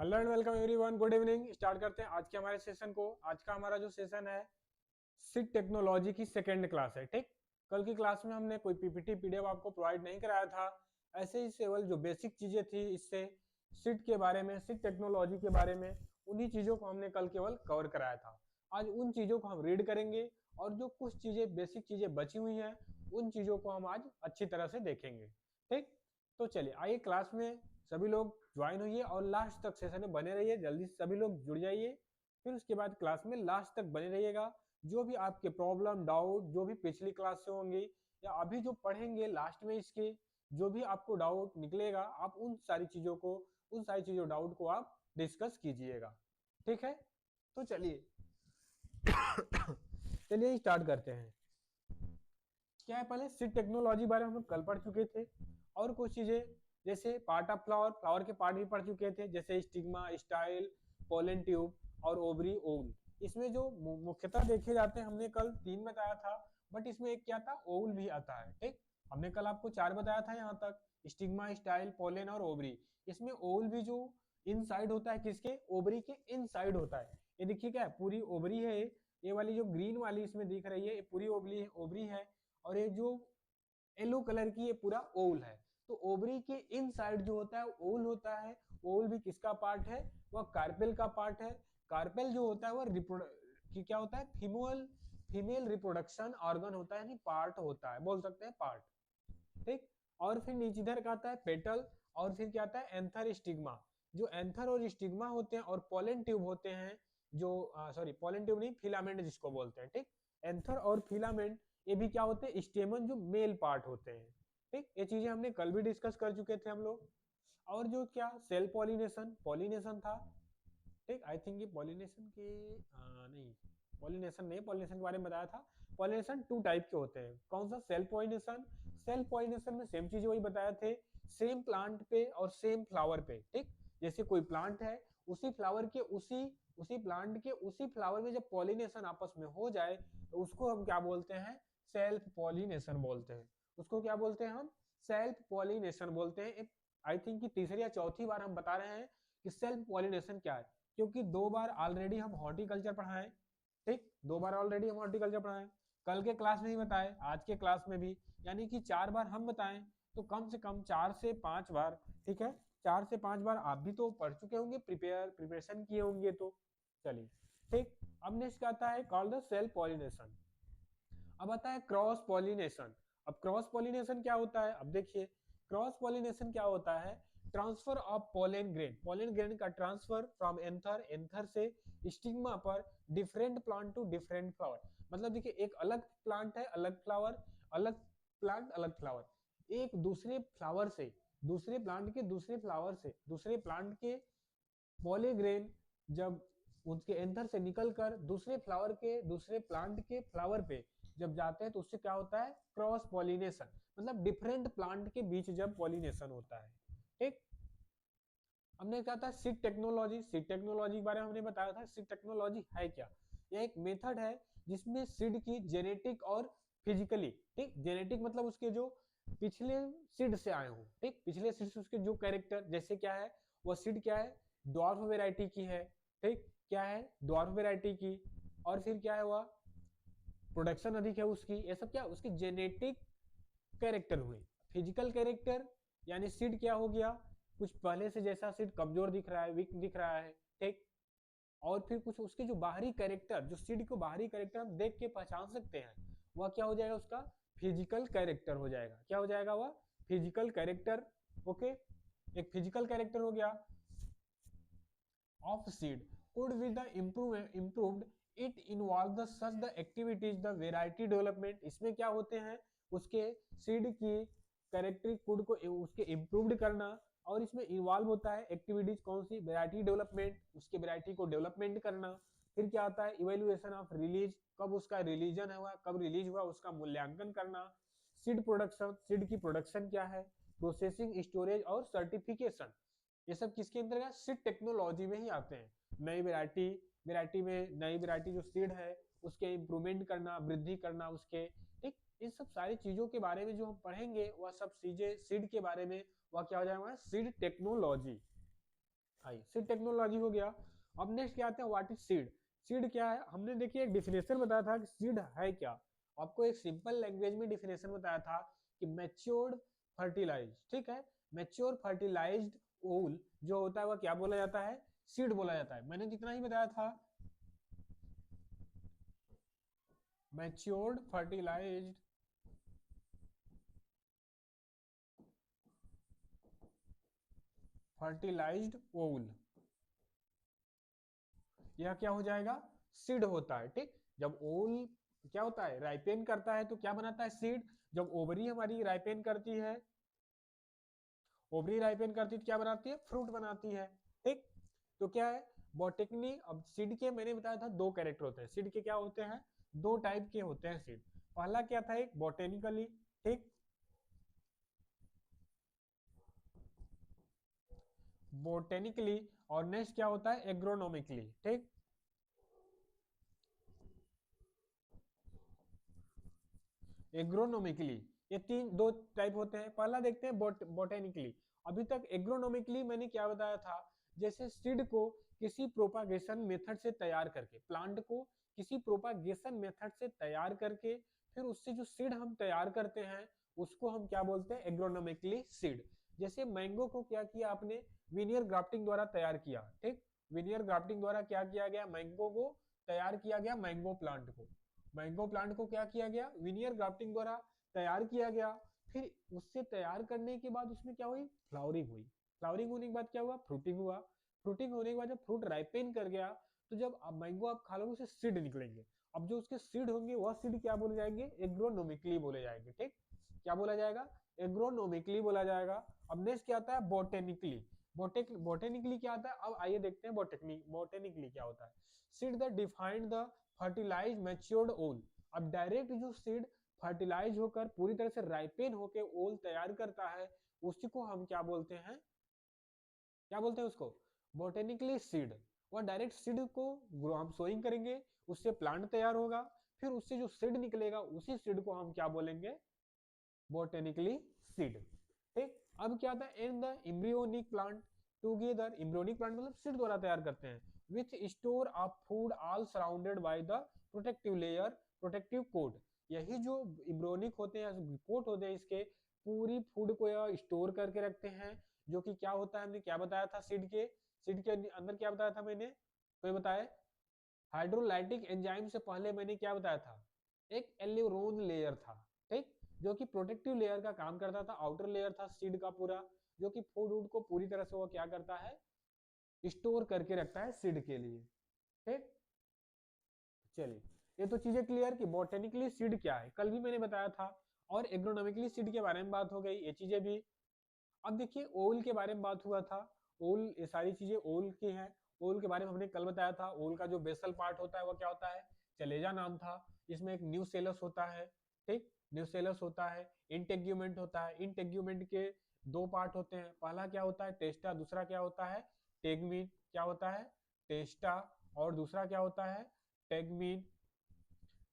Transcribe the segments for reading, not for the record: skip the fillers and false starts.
Hello and welcome everyone, good evening. Start करते हैं आज के हमारे सेशन को। आज का हमारा जो सेशन है सिट टेक्नोलॉजी की सेकंड क्लास है। ठीक, कल की क्लास में हमने कोई पीपीटी पीडीएफ आपको प्रोवाइड नहीं कराया था। ऐसे ही केवल जो बेसिक चीजें थी इससे सिट के बारे में, सिट टेक्नोलॉजी के बारे में, उन्हीं चीजों को हमने कल केवल कवर कराया था। आज उन चीजों को हम रीड करेंगे और जो कुछ चीजें बेसिक चीजें बची हुई हैं उन चीजों को हम आज अच्छी तरह से देखेंगे। ठीक, तो चलिए आइए क्लास में सभी लोग ज्वाइन होइए और लास्ट तक सेशन में बने रहिए। जल्दी से सभी लोग जुड़ जाइए, फिर उसके बाद क्लास में लास्ट तक बने रहिएगा। जो भी आपके प्रॉब्लम डाउट जो भी पिछली क्लास से होंगी या अभी जो पढ़ेंगे लास्ट में इसके जो भी आपको डाउट निकलेगा, आप उन सारी चीजों डाउट को आप डिस्कस कीजिएगा। ठीक है, तो चलिए चलिए स्टार्ट करते हैं। क्या है, पहले सिट टेक्नोलॉजी बारे में हम कल पढ़ चुके थे और कुछ चीजें जैसे पार्ट ऑफ फ्लावर, फ्लावर के पार्ट भी पढ़ चुके थे, जैसे स्टिग्मा, स्टाइल, पोलन ट्यूब और ओवरी, ओवल। इसमें जो मुख्यतः देखे जाते हैं हमने कल 3 बताया था, बट इसमें एक क्या था, ओवल भी आता है। ठीक, हमने कल आपको 4 बताया था यहाँ तक, स्टिग्मा, स्टाइल, पोलन और ओवरी। इसमें ओवल भी जो इनसाइड होता है, किसके, ओवरी के इनसाइड होता है। ये देखिए क्या है, पूरी ओवरी है। ये वाली जो ग्रीन वाली इसमें दिख रही है ये पूरी ओवरी है। और ये जो येलो कलर की ये पूरा ओवल है। तो ओवरी के इनसाइड जो होता है ओवल होता है। ओवल भी किसका पार्ट है, वह कार्पेल का पार्ट है। कार्पेल जो होता है वह क्या होता है, फीमेल रिप्रोडक्शन ऑर्गन होता है, यानी पार्ट होता है, बोल सकते हैं पार्ट। ठीक, और फिर नीचे इधर का आता है पेटल, और फिर क्या आता है एंथर, स्टिग्मा। जो एंथर और स्टिग्मा होते हैं और पोलन ट्यूब होते हैं, जो सॉरी पोलन ट्यूब नहीं, फिलामेंट जिसको बोलते हैं। ठीक, एंथर और फिलामेंट ये भी क्या होते हैं, स्टेमन जो मेल पार्ट होते हैं। ठीक, ये चीजें हमने कल भी डिस्कस कर चुके थे हम लोग। और जो क्या सेल पॉलिनेशन, पॉलिनेशन था। ठीक, आई थिंक ये पॉलिनेशन के नहीं, पॉलिनेशन के बारे में बताया था। पॉलिनेशन 2 टाइप के होते हैं। कौन सा, सेल्फ पॉलिनेशन। सेल्फ पॉलिनेशन में सेम चीज वही बताया थे, सेम प्लांट पे और सेम फ्लावर पे। ठीक, जैसे कोई प्लांट है, उसी फ्लावर के उसी प्लांट के उसी फ्लावर में जब पॉलिनेशन आपस में हो जाए तो उसको हम क्या बोलते हैं, सेल्फ पॉलिनेशन बोलते हैं। उसको क्या बोलते हैं हम, सेल्फ पॉलिनेशन बोलते हैं। आई थिंक कि तीसरी या चौथी बार हम बता रहे हैं कि सेल्फ पॉलिनेशन क्या है, क्योंकि 2 बार ऑलरेडी हम हॉर्टिकल्चर पढ़ाएं। ठीक, 2 बार ऑलरेडी हम हॉर्टिकल्चर पढ़ाएं, कल के क्लास में ही बताए, आज के क्लास में भी, यानी कि 4 बार हम बताएं तो कम से कम 4 से 5 बार। ठीक है, 4 से 5 बार आप भी तो पढ़ चुके होंगे, प्रिपरेशन किए होंगे। तो चलिए, ठीक, अब नेक्स्ट आता है कॉल्ड द सेल्फ पॉलिनेशन। अब आता है क्रॉस पॉलिनेशन। अब क्रॉस पॉलिनेशन क्या होता है, अब देखिए क्रॉस पॉलिनेशन क्या होता है, ट्रांसफर ऑफ पोलन ग्रेन का ट्रांसफर फ्रॉम एंथर से स्टिग्मा पर different plant to different flower. मतलब देखिए एक अलग प्लांट है अलग फ्लावर, अलग प्लांट अलग फ्लावर, एक दूसरे फ्लावर से, दूसरे प्लांट के दूसरे फ्लावर से, दूसरे प्लांट के पॉलीग्रेन जब उसके एंथर से निकलकर दूसरे फ्लावर के दूसरे प्लांट के फ्लावर पे जब जाते हैं तो उससे क्या होता है, क्रॉस पॉलिनेशन। मतलब डिफरेंट प्लांट के बीच जब पॉलिनेशन होता है। ठीक, हमने कहा था सीड टेक्नोलॉजी, सीड टेक्नोलॉजी के बारे में हमने बताया था। सीड टेक्नोलॉजी है क्या, यह एक मेथड है जिसमें सीड की जेनेटिक और फिजिकली, ठीक, जेनेटिक मतलब उसके जो पिछले सीड से आए हो, ठीक, पिछले सीड से उसके जो कैरेक्टर, जैसे क्या है वह सीड क्या है, ड्वार्फ वेराइटी की है। ठीक, क्या है, ड्वार्फ वेराइटी की। और फिर क्या है, वह प्रोडक्शन अधिक है उसकी, ये सब क्या उसकी जेनेटिक कैरेक्टर हुए। फिजिकल कैरेक्टर यानी सीड क्या हो गया, कुछ पहले से जैसा सीड कमजोर दिख रहा है, वीक दिख रहा है। ठीक, और फिर कुछ उसके जो बाहरी कैरेक्टर, जो सीड को बाहरी कैरेक्टर हम देख के पहचान सकते हैं, वह क्या हो जाएगा, उसका फिजिकल कैरेक्टर हो जाएगा। क्या हो जाएगा, वह फिजिकल कैरेक्टर। ओके, एक फिजिकल कैरेक्टर हो गया of seed could be the improved it involve the such the activities the variety development। इसमें क्या होते हैं, उसके सीड की कैरेक्टरिस्टिक कोड को उसके इम्प्रूव्ड करना, और इसमें इन्वॉल्व होता है एक्टिविटीज कौन सी, वैरायटी डेवलपमेंट, उसके वैरायटी को डेवलपमेंट करना। फिर क्या आता है, इवेल्युएशन ऑफ रिलीज, कब उसका रिलीजन हुआ, कब रिलीज हुआ उसका मूल्यांकन करना। सीड प्रोडक्शन, सीड की प्रोडक्शन क्या है, प्रोसेसिंग, स्टोरेज और सर्टिफिकेशन। ये सब किसके अंतर्गत, सीड टेक्नोलॉजी में ही आते हैं। नई वैरायटी, वैरायटी में नई वैरायटी जो सीड है उसके इम्प्रूवमेंट करना, वृद्धि करना उसके। ठीक, इन सब सारी चीजों के बारे में जो हम पढ़ेंगे वह सब चीजें सीड के बारे में, वह क्या हो जाएगा, सीड टेक्नोलॉजी। आइए सीड टेक्नोलॉजी हो गया। अब नेक्स्ट क्या आते हैं, व्हाट इज सीड। सीड क्या है, हमने देखिए एक डिफिनेशन बताया था कि सीड है क्या। आपको एक सिंपल लैंग्वेज में डिफिनेशन बताया था कि मैच्योर्ड फर्टिलाइज, ठीक है, मैच्योर फर्टिलाइज्ड ओल जो होता है वह क्या बोला जाता है, सीड बोला जाता है। मैंने जितना ही बताया था, मैच्योर्ड फर्टिलाइज्ड फर्टिलाइज्ड ओल, यह क्या हो जाएगा, सीड होता है। ठीक, जब ओल क्या होता है, राइपेन करता है तो क्या बनाता है, सीड। जब ओवरी हमारी राइपेन करती है, ओवरी राइपेन करती है तो क्या बनाती है, फ्रूट बनाती है। ठीक, तो क्या है बॉटेनिकली। अब सीड के मैंने बताया था दो कैरेक्टर होते हैं सीड के, क्या होते हैं, दो टाइप के होते हैं सीड। पहला क्या था, एक बॉटेनिकली, ठीक, बोटेनिकली, और नेक्स्ट क्या होता है, एग्रोनॉमिकली। ठीक, एग्रोनॉमिकली, ये तीन दो टाइप होते हैं। पहला देखते हैं बोटेनिकली। अभी तक एग्रोनॉमिकली मैंने क्या बताया था, जैसे सीड को किसी प्रोपागेशन मेथड से तैयार करके, प्लांट को किसी प्रोपागेशन मेथड से तैयार करके फिर उससे जो सीड हम तैयार करते हैं उसको हम क्या बोलते हैं, एग्रोनॉमिकली सीड। जैसे मैंगो को क्या किया आपने, विनियर ग्राफ्टिंग द्वारा तैयार किया। ठीक, विनियर ग्राफ्टिंग द्वारा क्या किया गया, मैंगो को तैयार किया गया, मैंगो प्लांट को, मैंगो प्लांट को क्या किया गया, विनियर ग्राफ्टिंग द्वारा तैयार किया गया। फिर उससे तैयार करने के बाद उसमें क्या हुई, फ्लावरिंग हुई। फ्लावरिंग होने के बाद क्या हुआ, फ्रूटिंग हुआ। फ्रूटिंग होने के बाद जब फ्रूट राइपेन कर गया तो जब आप मैंगो आप खा लोगे उससे सीड निकलेंगे। अब जो उसके सीड होंगे वह सीड क्या बोले जाएंगे, एग्रोनोमिकली बोले जाएंगे। ठीक, क्या बोला जाएगा, एग्रोनोमिकली बोला जाएगा। अब नेक्स्ट क्या आता है, बोटेनिकली। बोटेनिकली क्या आता है, अब आइए देखते हैं बोटेनिकली क्या होता है। Seed that defined the fertilize matured ovule. अब डायरेक्ट जो सीड फर्टिलाइज होकर पूरी तरह से राइपेन होकर ओल तैयार करता है उसी को हम क्या बोलते हैं, क्या बोलते हैं उसको, बोटेनिकली सीड। वह डायरेक्ट सीड को हम सोइंग करेंगे, उससे प्लांट तैयार होगा, फिर उससे जो सीड निकलेगा उसी सीड को हम क्या बोलेंगे, बोटेनिकली सीड। ठीक, अब क्या आता है, in the embryonic plant together, embryonic plant मतलब सीड द्वारा तैयार करते हैं, which store of food all surrounded by the protective layer, protective coat. यही जो एम्ब्रियोनिक होते हैं, कोट होते हैं इसके, पूरी फूड को यह स्टोर करके रखते हैं। जो कि क्या होता है, हमने क्या बताया था, सीड के अंदर क्या बताया था मैंने, कोई बताए, हाइड्रोलाइटिक एंजाइम से पहले मैंने क्या बताया था, एक एल्यूरोन लेयर था। ठीक, जो कि प्रोटेक्टिव लेयर का काम करता था, आउटर लेयर था सीड का पूरा, जो कि फूड वूड को पूरी तरह से वो क्या करता है, स्टोर करके रखता है सीड के लिए। ठीक, चलिए ये तो चीजें क्लियर कि बोटेनिकली सीड क्या है, कल भी मैंने बताया था। और एग्रोनॉमिकली सीड के बारे में बात हो गई, ये चीजें भी। अब देखिए ओल के बारे में बात हुआ था, ओल, ये सारी चीजें ओल की हैं। ओल के बारे में हमने कल बताया था, ओल का जो बेसल पार्ट होता है वो क्या होता है, चलेजा नाम था। इसमें एक न्यूसेलस होता है, ठीक, न्यूसेलस होता है, इंटेग्यूमेंट होता है। इंटेग्यूमेंट के दो पार्ट होते हैं, पहला क्या होता है टेस्टा, दूसरा क्या होता है टेगमीन। क्या होता है, टेस्टा, और दूसरा क्या होता है टेगमीन।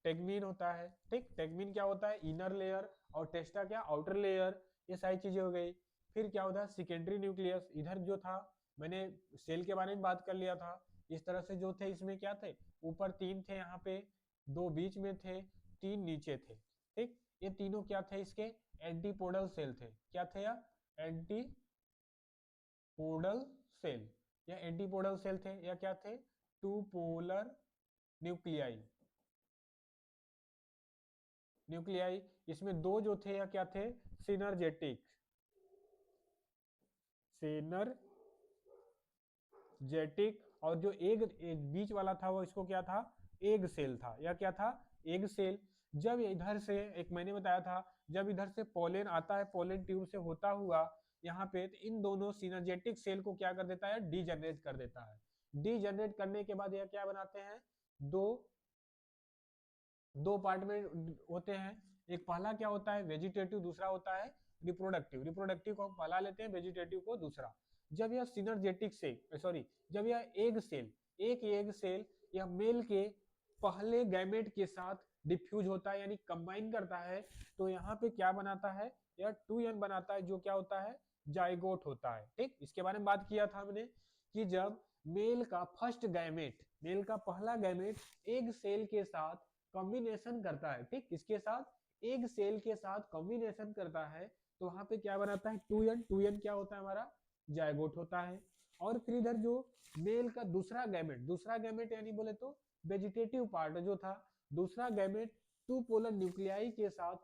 टेगमीन होता है, ठीक, टेगमीन क्या होता है इनर लेयर, और टेस्टा क्या, आउटर लेयर। ये सारी चीजें हो गई। फिर क्या होता है सेकेंडरी न्यूक्लियस, इधर जो था, मैंने सेल के बारे में बात कर लिया था। इस तरह से जो थे इसमें क्या थे, ऊपर तीन थे, यहाँ पे दो बीच में थे, तीन नीचे थे। ठीक, ये तीनों क्या थे, इसके एंटीपोडल सेल थे। क्या थे या, एंटीपोडल सेल, या एंटीपोडल सेल थे, या क्या थे, टू पोलर न्यूक्लियाई। न्यूक्लियाई, इसमें दो जो थे या क्या थे, सिनर्जेटिक, सिनर्जेटिक। और जो एक बीच वाला था वो इसको क्या था, एग सेल था, या क्या था, एग सेल। जब इधर से एक मैंने बताया था, जब इधर से पोलन आता है, पोलन ट्यूब से होता हुआ यहाँ पे, तो इन दोनों सिनर्जेटिक सेल को क्या कर देता है, डीजनरेट कर देता है। डीजनरेट करने के बाद यह क्या बनाते हैं, दो दो पार्ट में होते हैं। एक पहला क्या होता है वेजिटेटिव, दूसरा होता है रिप्रोडक्टिव। रिप्रोडक्टिव को हम पहला लेते हैं, वेजिटेटिव को दूसरा। जब यह सिनर्जेटिक से सॉरी जब यह एग सेल, एक एग सेल यह मेल के पहले गैमेट के साथ डिफ्यूज होता है, यानी कंबाइन करता है, तो यहाँ पे क्या बनाता है, यह 2n बनाता है, जो क्या होता है, जाइगोट होता है। ठीक, इसके बारे में बात किया था हमने कि जब मेल का फर्स्ट गैमेट, मेल का पहला गैमेट एग सेल के साथ कॉम्बिनेशन करता है, ठीक, किसके साथ, एग सेल के साथ कॉम्बिनेशन करता है, तो वहां पे क्या बनाता है, 2n, 2n क्या होता है हमारा, जायगोट होता है। और फिर इधर जो मेल का दूसरा गैमेट यानी बोले तो वेजिटेटिव पार्ट जो था, दूसरा गैमेट 2 पोलर न्यूक्लियाई के साथ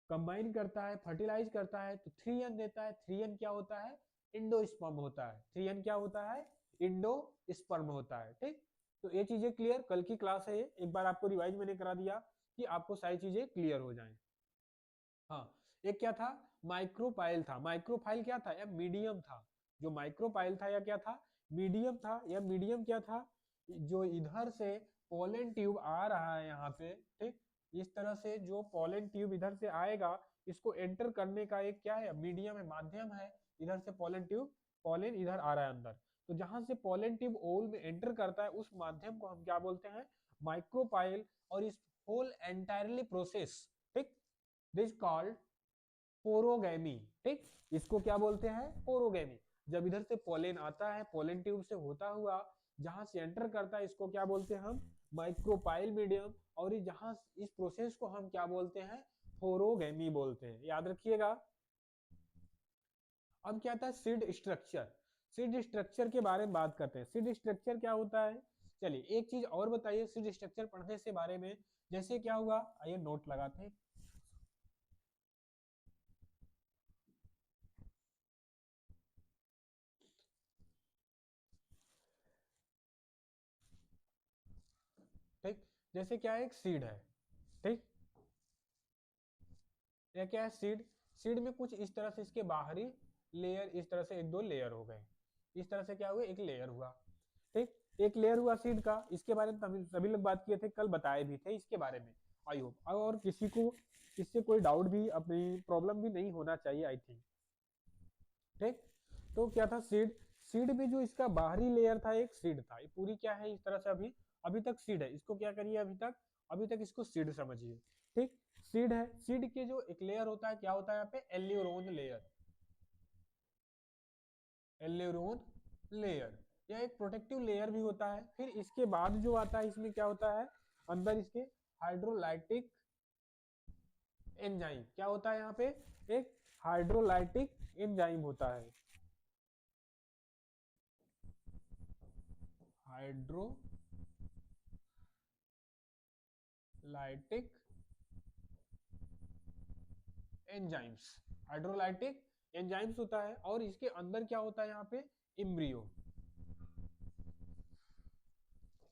कंबाइन करता है, फर्टिलाइज करता है, तो 3n देता है। 3n क्या होता है, इंडोस्पर्म होता है। 3n क्या होता है, इंडोस्पर्म होता है, ठीक। तो ये चीजें क्लियर, कल की क्लास है ये, एक बार आपको रिवाइज मैंने करा दिया कि आपको सारी चीजें क्लियर हो जाएं। हाँ, एक क्या था, माइक्रोपाइल था। माइक्रोपाइल क्या था, या मीडियम था। जो माइक्रोपाइल था या क्या था, मीडियम था। या मीडियम क्या था, जो इधर से पोलन ट्यूब आ रहा है यहाँ पे, ठीक, इस तरह से जो पोलन ट्यूब इधर से आएगा, इसको एंटर करने का एक क्या है, मीडियम है, माध्यम है। इधर से पोलन ट्यूब, पोलन इधर आ रहा है अंदर, तो जहां से पोलन ट्यूब ओल में एंटर करता है, उस माध्यम को हम क्या बोलते हैं, माइक्रोपाइल। और इस होल एंटायरली प्रोसेस, ठीक, दिस कॉल्ड पोरोगैमी, ठीक, इसको क्या बोलते हैं, पोरोगैमी। जब इधर से पोलेन आता है, पोलेन ट्यूब से होता हुआ जहां से एंटर करता है, इसको क्या बोलते हैं हम, माइक्रोपाइल मीडियम। और ये जहां इस प्रोसेस को हम क्या बोलते हैं, पोरोगैमी बोलते हैं, याद रखिएगा। अब क्या था, सीड स्ट्रक्चर। सीड स्ट्रक्चर के बारे में बात करते हैं। सीड स्ट्रक्चर क्या होता है, चलिए एक चीज और बताइए सीड स्ट्रक्चर पढ़ने से बारे में, जैसे क्या हुआ, आइए नोट लगाते हैं। ठीक, जैसे क्या है, एक सीड है, ठीक, या क्या है, सीड। सीड में कुछ इस तरह से इसके बाहरी लेयर, इस तरह से एक दो लेयर हो गए, इस तरह से क्या हुआ, एक लेयर हुआ, ठीक, एक लेयर हुआ सीड का। इसके बारे में सभी लोग बात किए थे, कल बताए भी थे इसके बारे में, आई होप। और किसी को इससे कोई डाउट भी, अपनी प्रॉब्लम भी नहीं होना चाहिए, आई थिंक, ठीक। तो क्या था, सीड। सीड में जो इसका बाहरी लेयर था, एक सीड था, ये पूरी क्या है, इस तरह से अभी अभी तक सीड है, इसको क्या करिए, अभी तक इसको सीड समझिए, ठीक। सीड है, सीड के जो एक लेयर होता है, क्या होता है यहाँ पे, एल्यूरोन लेयर, एल्यूरोन लेयर, यह एक प्रोटेक्टिव लेयर भी होता है। फिर इसके बाद जो आता है, इसमें क्या होता है, अंदर इसके हाइड्रोलाइटिक एंजाइम, क्या होता है यहाँ पे, एक हाइड्रोलाइटिक एंजाइम होता है, हाइड्रोलाइटिक एंजाइम्स, हाइड्रोलाइटिक एंजाइम्स होता है। और इसके अंदर क्या होता है यहाँ पे, इम्ब्रियो,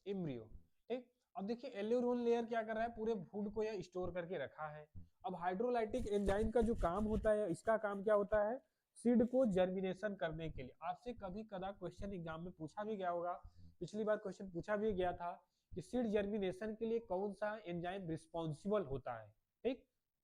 इम्ब्रियो, ठीक। अब देखिए एल्यूरोन लेयर क्या कर रहा है, पूरे फूड को यह स्टोर करके रखा है। अब हाइड्रोलाइटिक एंजाइम का जो काम होता है, इसका काम क्या होता है, सीड को जर्मिनेशन करने के लिए। आपसे कभी कदा क्वेश्चन एग्जाम में पूछा भी गया होगा, पिछली बार क्वेश्चन पूछा भी गया था कि सीड जर्मिनेशन के लिए कौन सा एंजाइम रिस्पॉन्सिबल होता है, ठीक,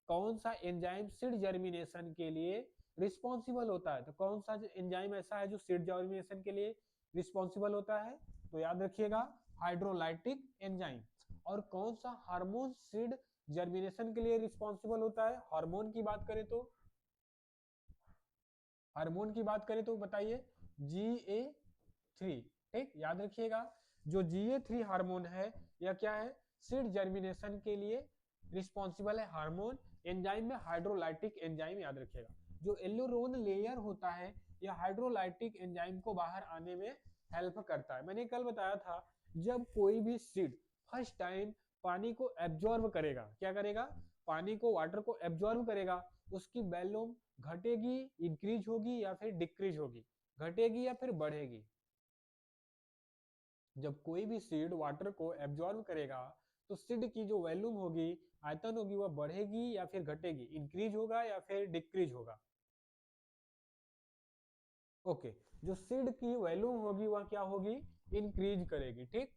कौन सा एंजाइम सीड जर्मिनेशन के लिए रिस्पॉन्सिबल होता है। तो कौन सा एंजाइम ऐसा है जो सीड जर्मिनेशन के लिए रिस्पॉन्सिबल होता है, तो याद रखिएगा, हाइड्रोलाइटिक एंजाइम। और कौन सा हार्मोन सीड जर्मिनेशन के लिए रिस्पॉन्सिबल होता है, हार्मोन की बात करें तो, हार्मोन की बात करें तो बताइए, GA3, ठीक, याद रखिएगा। जो GA3 हार्मोन है, यह क्या है, सीड जर्मिनेशन के लिए रिस्पॉन्सिबल है हार्मोन। एंजाइम में हाइड्रोलाइटिक एंजाइम, याद रखिएगा। जो एल्यूरोन लेयर होता है, यह हाइड्रोलाइटिक एंजाइम को बाहर आने में हेल्प करता है। मैंने कल बताया था, जब कोई भी सीड फर्स्ट टाइम पानी को एब्जॉर्ब करेगा, क्या करेगा, पानी को, वाटर को एब्जॉर्ब करेगा, उसकी वॉल्यूम घटेगी, इंक्रीज होगी या फिर डिक्रीज होगी, घटेगी या फिर बढ़ेगी। जब कोई भी सीड वाटर को एब्जॉर्ब करेगा, तो सीड की जो वॉल्यूम होगी, आयतन होगी, वह बढ़ेगी या फिर घटेगी, इंक्रीज होगा या फिर डिक्रीज होगा। ओके, जो सीड की वॉल्यूम होगी वह क्या होगी, इंक्रीज करेगी, ठीक,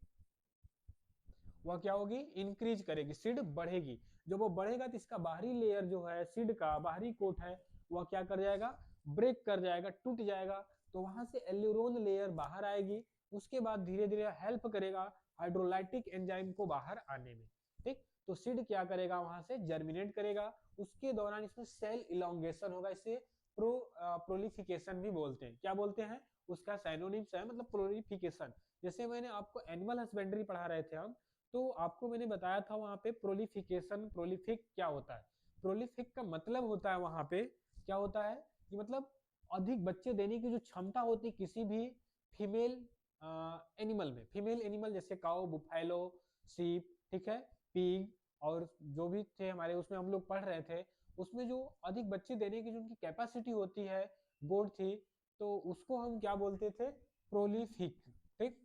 वह क्या होगी, इंक्रीज करेगी, सीड बढ़ेगी। जब वो बढ़ेगा तो इसका बाहरी लेयर जो है, सीड का बाहरी कोट है, वह क्या कर जाएगा, ब्रेक कर जाएगा, टूट जाएगा। तो वहां से एल्यूरोन लेयर बाहर आएगी, उसके बाद धीरे धीरे हेल्प करेगा हाइड्रोलाइटिक एंजाइम को बाहर आने में, ठीक। तो सीड क्या करेगा, वहां से जर्मिनेट करेगा। उसके दौरान इसमें सेल इलोंगेशन होगा, इससे प्रोलिफिकेशन भी बोलते हैं। क्या बोलते हैं? उसका साइनोनिम्स है मतलब प्रोलिफिकेशन। जैसे मैंने आपको एनिमल हस्बेंड्री पढ़ा रहे थे हम, तो आपको मैंने बताया था वहां पे प्रोलिफिकेशन, प्रोलिफिक क्या होता है। प्रोलिफिक का मतलब होता है वहां पे क्या होता है कि मतलब अधिक बच्चे देने की जो क्षमता होती है किसी भी फीमेल एनिमल में। फीमेल एनिमल जैसे काऊ, बुफैलो, सीप, ठीक है, पिग, और जो भी थे हमारे उसमें हम लोग पढ़ रहे थे, उसमें जो अधिक बच्चे देने की जो उनकी कैपेसिटी होती है, गोड थी, तो उसको हम क्या बोलते थे? प्रोलिफिक। ठीक,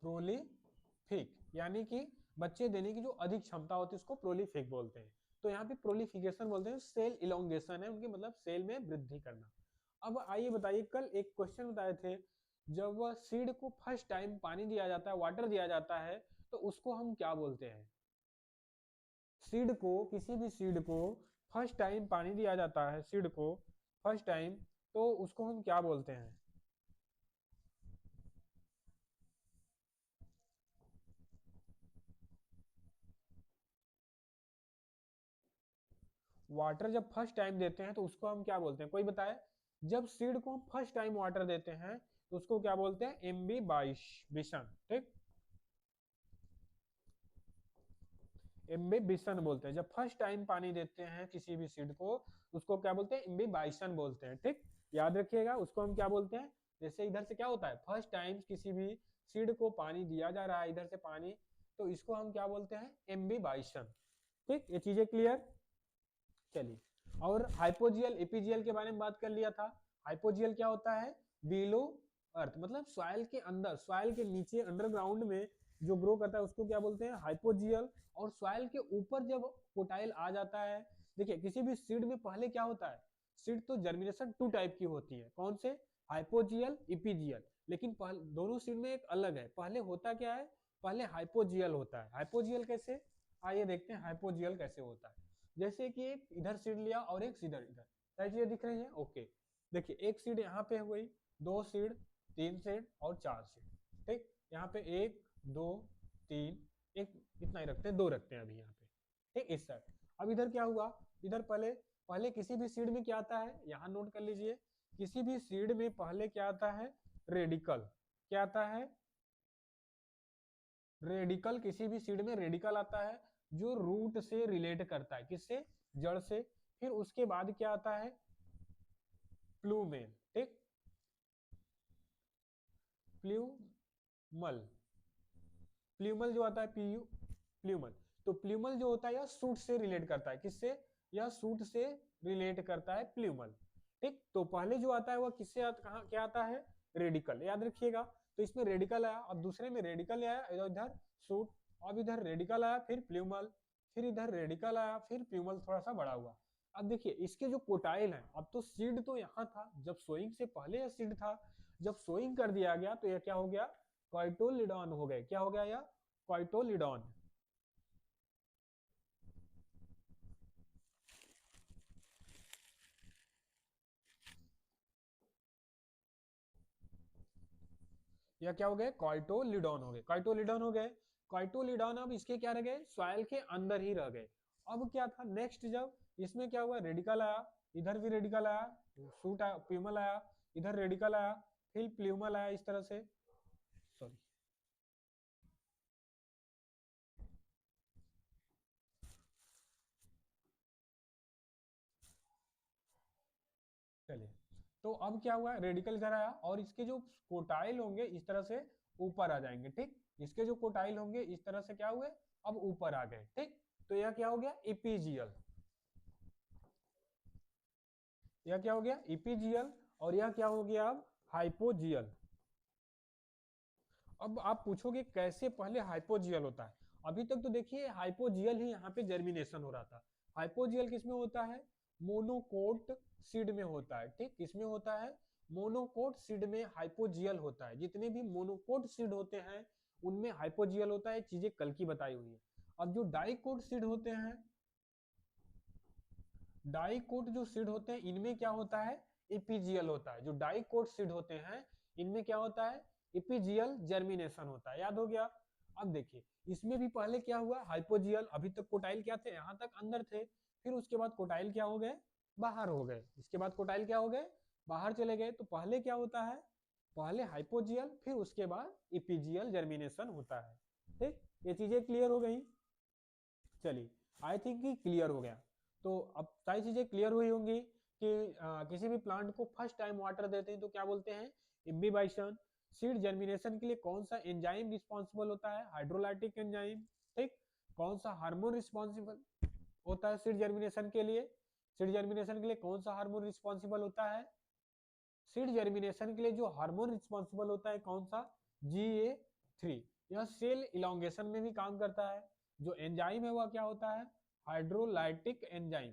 प्रोलिफिक यानी कि बच्चे देने की जो अधिक क्षमता होती है उसको प्रोलिफिक बोलते हैं। तो यहाँ पे प्रोलिफिकेशन बोलते हैं, सेल इलोंगेशन है उनके, मतलब सेल में वृद्धि करना। अब आइए बताइए, कल एक क्वेश्चन बताए थे, जब वह सीड को फर्स्ट टाइम पानी दिया जाता है, वाटर दिया जाता है, तो उसको हम क्या बोलते हैं? सीड को, किसी भी सीड को फर्स्ट टाइम पानी दिया जाता है, सीड को फर्स्ट टाइम, तो उसको हम क्या बोलते हैं? वाटर जब फर्स्ट टाइम देते हैं तो उसको हम क्या बोलते हैं? कोई बताए? जब सीड को हम फर्स्ट टाइम वाटर देते हैं तो उसको क्या बोलते हैं? एम्बीबिशन। ठीक, एम्बीबिशन बोलते हैं। जब फर्स्ट टाइम पानी देते हैं किसी भी सीड को, उसको क्या बोलते हैं? एम्बीबाइशन बोलते हैं। ठीक, याद रखिएगा उसको हम क्या बोलते हैं। जैसे इधर से क्या होता है, फर्स्ट टाइम किसी भी सीड को पानी दिया जा रहा है, इधर से पानी, तो इसको हम क्या बोलते हैं? एम्बीबाइशन। ठीक, ये चीजें क्लियर? चलिए, और हाइपोजियल एपीजियल के बारे में बात कर लिया था। हाइपोजियल क्या होता है? बिलो अर्थ, मतलब सॉइल के अंदर, सॉइल के नीचे अंडरग्राउंड में जो ग्रो करता है उसको क्या बोलते हैं? हाइपोजियल। और सॉइल के ऊपर जब कोटाइल आ जाता है, देखिए किसी भी सीड में पहले क्या होता है, सीड तो जर्मिनेशन टू टाइप की होती है, कौन से? Hypogeal, epigeal. लेकिन दोनों सीड में एक अलग है, पहले होता क्या है? पहले हाइपोजियल होता है। हाइपोजियल कैसे? आइए देखते हैं हाइपोजियल कैसे होता है। जैसे कि एक इधर सीड लिया और एक सीधर इधर, सारी चीजें दिख रही है? ओके, देखिए एक सीड यहाँ पे हो गई, दो सीड, तीन सीड और चार सीड। ठीक, यहाँ पे एक, दो, तीन, एक, इतना ही रखते हैं, दो रखते हैं अभी यहाँ पे। ठीक, इस साइड। अब इधर क्या हुआ? इधर पहले पहले किसी भी सीड में क्या आता है, यहाँ नोट कर लीजिए, किसी भी सीड में पहले क्या आता है? रेडिकल। क्या आता है? रेडिकल। किसी भी सीड में रेडिकल आता है जो रूट से रिलेट करता है, किससे? जड़ से। फिर उसके बाद क्या आता है? प्लूमेल। ठीक, प्ल्यूमल। प्ल्यूमल जो आता है, प्ल्यूमल। तो प्ल्यूमल जो होता है यह सूट से रिलेट करता है, किससे? यह सूट से रिलेट करता है, प्ल्यूमल। ठीक, तो पहले जो आता है वह किससे कहाँ क्या आता है? रेडिकल, याद रखिएगा। तो इसमें रेडिकल आया, अब दूसरे में रेडिकल आया, इधर सूट, अब इधर रेडिकल आया, फिर प्ल्यूमल, फिर इधर रेडिकल आया, फिर प्ल्यूमल थोड़ा सा बड़ा हुआ। अब देखिए इसके जो कोटाइल है, अब तो सीड तो यहाँ था, जब सोइंग से पहले यह सीड था, जब सोइंग कर दिया गया तो यह क्या हो गया? कॉइटोलिडॉन हो गए। क्या हो गया यह? कॉइटोलिडॉन। या क्या हो गए? कॉइटोलिडॉन हो गए। कॉइटोलिडॉन हो गए। कॉइटोलिडॉन अब इसके क्या रह गए? सॉइल के अंदर ही रह गए। अब क्या था नेक्स्ट, जब इसमें क्या हुआ? रेडिकल आया, इधर भी रेडिकल आया, सूट आया, प्यूमल आया, इधर रेडिकल आया, फिर प्ल्यूमल आया, इस तरह से। सॉरी, चलिए, तो अब क्या हुआ? रेडिकल इधर आया और इसके जो कोटाइल होंगे इस तरह से ऊपर आ जाएंगे। ठीक, इसके जो कोटाइल होंगे इस तरह से क्या हुए? अब ऊपर आ गए। ठीक, तो यह क्या हो गया? इपीजियल। यह क्या हो गया? इपीजियल। और यह क्या हो गया? अब हाइपोजियल। अब आप पूछोगे कैसे पहले हाइपोजियल होता है? अभी तक तो देखिए हाइपोजियल ही यहाँ पे जर्मिनेशन हो रहा था। हाइपोजियल किसमें होता है? मोनोकोट सीड में होता है। ठीक, किसमें होता है? मोनोकोट सीड में हाइपोजियल होता है। जितने भी मोनोकोट सीड होते हैं उनमें हाइपोजियल होता है, चीजें कल की बताई हुई है। अब जो डाइकोट सीड होते हैं, डाइकोट जो सीड होते हैं इनमें क्या होता है? इपीजियल होता है। जो डाइकोट सीड होते हैं इनमें क्या होता है? इपीजियल जर्मिनेशन होता है। याद हो गया? अब देखिए इसमें भी पहले क्या हुआ? हाइपोजियल। अभी तक कोटाइल क्या थे? यहाँ तक अंदर थे, फिर उसके बाद कोटाइल क्या हो गए? बाहर हो गए, इसके बाद कोटाइल क्या हो गए, बाहर चले गए। तो पहले क्या होता है, पहले हाइपोजियल फिर उसके बाद इपीजियल जर्मिनेशन होता है। ठीक, ये चीजें क्लियर हो गई। चलिए, आई थिंक कि क्लियर हो गया। तो अब सारी चीजें क्लियर हुई होंगी कि किसी भी प्लांट को फर्स्ट टाइम वाटर देते हैं तो क्या बोलते हैं, इम्बिबाइशन। सीड जर्मिनेशन के लिए कौन सा एंजाइम रिस्पॉन्सिबल होता है, हाइड्रोलाइटिक एंजाइम। ठीक, कौन सा हार्मोन रिस्पॉन्सिबल होता है सीड जर्मिनेशन के लिए, सीड जर्मिनेशन के लिए कौन सा हार्मोन रिस्पॉन्सिबल होता है, सीड जर्मिनेशन के लिए जो हार्मोन रिस्पॉन्सिबल होता है कौन सा, GA3। यह सेल इलोंगेशन में भी काम करता है। जो एंजाइम है वह क्या होता है, हाइड्रोलाइटिक एंजाइम,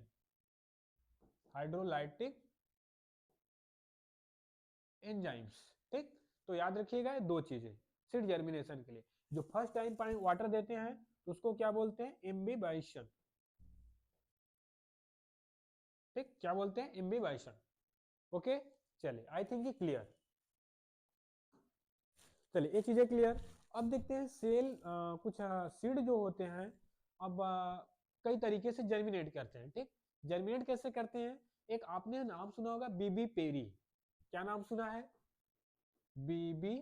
हाइड्रोलाइटिक एंजाइम्स। ठीक, तो याद रखिएगा ये दो चीजें सीड जर्मिनेशन के लिए। जो फर्स्ट टाइम पानी वाटर देते हैं तो उसको क्या बोलते हैं, इम्बिबाइशन। ठीक, क्या बोलते हैं, इम्बिबाइशन। ओके, चलिए आई थिंक क्लियर। चलिए ये चीजें क्लियर। अब देखते हैं सेल कुछ सीड जो होते हैं, अब कई तरीके से जर्मिनेट करते हैं। ठीक, जर्मिनेट कैसे करते हैं, एक आपने नाम सुना होगा बीबी पेरी। क्या नाम सुना है, बीबी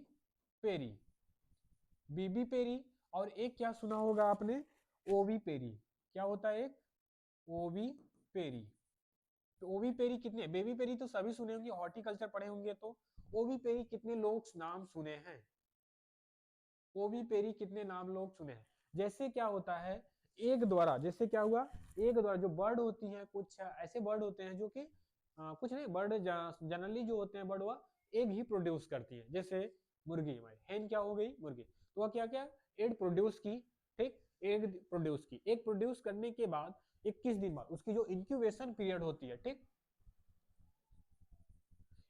पेरी, बीबी पेरी। और एक क्या सुना होगा आपने, ओवी पेरी। क्या होता है एक, ओवी पेरी। तो ओवी पेरी कितने, बेबी पेरी तो सभी सुने होंगे, हॉर्टिकल्चर पढ़े होंगे। तो ओवी पेरी कितने लोग नाम सुने हैं, ओवी पेरी कितने नाम लोग सुने हैं। जैसे क्या होता है, एक द्वारा, जैसे क्या हुआ, एक द्वारा जो बर्ड होती हैं, कुछ ऐसे बर्ड होते हैं जो कि कुछ नहीं, बर्ड जनरली जो होते हैं बर्ड वह एग ही प्रोड्यूस करती है। जैसे मुर्गी, हमारी हेन क्या हो गई, मुर्गी। तो वह क्या क्या एग प्रोड्यूस की। ठीक, एग प्रोड्यूस की, एग प्रोड्यूस करने के बाद 21 दिन बाद उसकी जो इंक्यूबेशन पीरियड होती है, ठीक,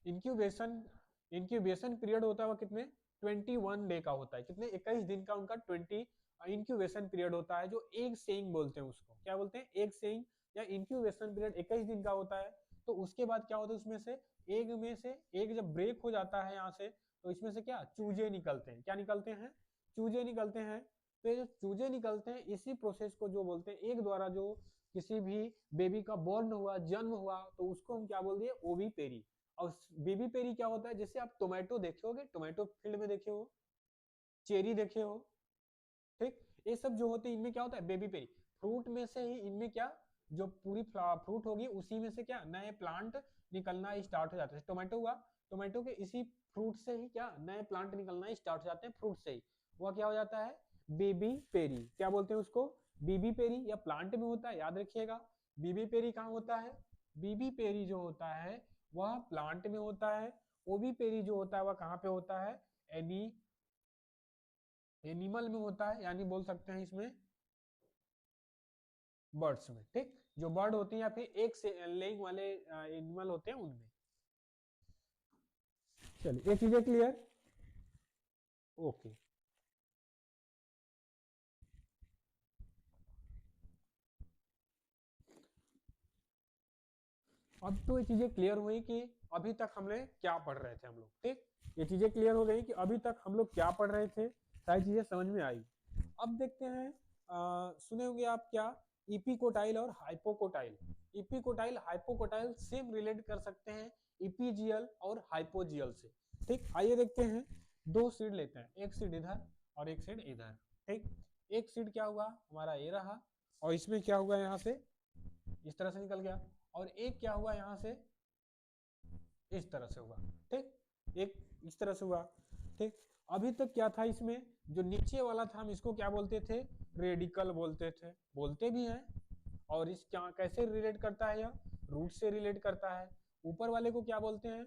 इंक्यूबेशन इंक्यूबेशन पीरियड होता है वो कितने, 21 डे का होता है। कितने, 21 दिन का उनका 20 इंक्यूबेशन पीरियड होता है, जो एग सेइंग बोलते हैं उसको। क्या बोलते हैं, एग सेइंग, या इंक्यूबेशन पीरियड 21 दिन का होता है। तो उसके बाद क्या होता है, उसमें से एग में से एग जब ब्रेक हो जाता है यहाँ से, तो इसमें से क्या चूजे निकलते हैं, क्या निकलते हैं, चूजे निकलते हैं। तो ये जो चूजे निकलते हैं, इसी प्रोसेस को जो बोलते हैं एग द्वारा जो किसी भी बेबी का बॉर्न हुआ, जन्म हुआ, तो उसको हम क्या बोल दिए, ओवी पेरी। और बेबी पेरी क्या होता है, जैसे आप टोमेटो देखे होगे, टोमेटो फील्ड में देखे हो, चेरी देखे हो। ठीक, ये सब जो होते हैं इनमें क्या होता है, बेबी पेरी। फ्रूट में से ही इनमें क्या, जो पूरी फ्रूट होगी उसी में से क्या नए प्लांट निकलना स्टार्ट हो जाते हैं। टोमेटो हुआ, टोमेटो के इसी फ्रूट से ही क्या नए प्लांट निकलना स्टार्ट हो जाते हैं, फ्रूट से ही। वह क्या हो जाता है, बेबी पेरी। क्या बोलते हैं उसको, बीबी पेरी। या प्लांट में होता है, याद रखिएगा। बीबी पेरी कहाँ होता है, बीबी पेरी जो होता है वह प्लांट में होता है। ओवी पेरी जो होता है वह कहाँ पे होता है, एनी एनिमल में होता है, यानी बोल सकते हैं इसमें बर्ड्स में। ठीक, जो बर्ड होती है या फिर एक से लेइंग वाले एनिमल होते हैं उनमें। चलिए ये चीजें क्लियर। ओके, अब तो ये चीजें क्लियर हुई कि अभी तक हमने क्या पढ़ रहे थे हम लोग। ठीक, ये चीजें क्लियर हो गई कि अभी तक हम लोग क्या पढ़ रहे थे, सारी चीजें समझ में आई। अब देखते हैं, सुने होंगे आप क्या, इपिकोटाइल और hypocotyl. Epicotyl hypocotyl same relate कर सकते हैं इपीजियल और हाइपोजियल से। ठीक, आइए देखते हैं। दो सीड लेते हैं, एक सीड इधर और एक सीड इधर। ठीक, एक सीड क्या हुआ हमारा, ये रहा, और इसमें क्या हुआ, यहाँ से इस तरह से निकल गया। और एक क्या हुआ, यहाँ से इस तरह से हुआ। ठीक, एक इस तरह से हुआ। ठीक, अभी तक क्या था इसमें, जो नीचे वाला था हम इसको क्या बोलते थे, रेडिकल बोलते थे, बोलते भी हैं। और इस क्या कैसे रिलेट करता है, यह रूट से रिलेट करता है। ऊपर वाले को क्या बोलते हैं,